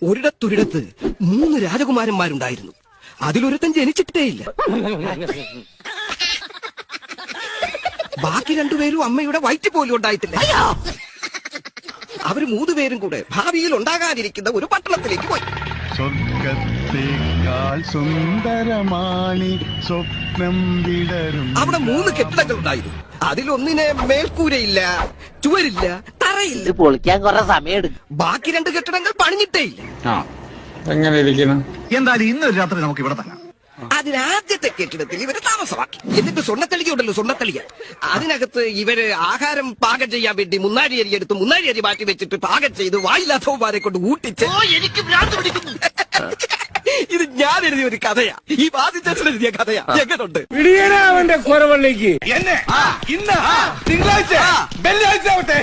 ഒരിടത്തൊരിടത്ത് 3 രാജകുമാരന്മാരുണ്ടായിരുന്നു. അതിലൊരുത്തൻ ജനിച്ചിട്ടേയില്ല. ബാക്കി 2 പേരും അമ്മയുടെ വയറ്റിൽ പോലും ഉണ്ടായിട്ടില്ല. അവര് 3 പേരും കൂടെ ഭാവിയിൽ ഉണ്ടാകാതിരിക്കുന്ന ഒരു പട്ടണത്തിലേക്ക് പോയി. സ്വർഗത്തേക്കാൾ സുന്ദരമാണി സ്വപ്നം വിടരും. അവിടെ 3 കെട്ടിടങ്ങൾ ഉണ്ടായിരുന്നു. അതിലൊന്നിനെ മേൽക്കൂരയില്ല, ചുവരില്ല, തറയില്ല. പൊളിക്കാൻ കുറെ സമയം. ബാക്കി 2 കെട്ടിടങ്ങൾ പണിഞ്ഞിട്ടേ ഇല്ല. എങ്ങനെ ഇരിക്കണം? എന്തായാലും ഇന്നൊരു രാത്രി നമുക്ക് ഇവിടെ തന്നെ. അതിനാദ്യത്തെ കെട്ടിടത്തിൽ ഇവര് താമസമാക്കി. എന്നിട്ട് സ്വർണ്ണത്തളിക ഉണ്ടല്ലോ, സ്വർണ്ണത്തളിക, അതിനകത്ത് ഇവര് ആഹാരം പാകം ചെയ്യാൻ വേണ്ടി മുന്നാഴി അരി എടുത്ത് മുന്നാഴി അരി മാറ്റി വെച്ചിട്ട് പാകം ചെയ്ത് വായില്ലാത്തവന്മാരെ കൊണ്ട് ഊട്ടിച്ച്. എനിക്ക് ഭ്രാന്ത് പിടിക്കുന്നു. ഇത് ഞാൻ എഴുതിയ ഒരു കഥയാ. ഈ വാദിച്ചൻ എഴുതിയ കഥയാ. എങ്ങനുണ്ട്? അവന്റെ കുറവള്ളിക്ക് എന്നെ ഇന്ന് തിങ്കളാഴ്ച വെള്ളിയാഴ്ച ആവട്ടെ.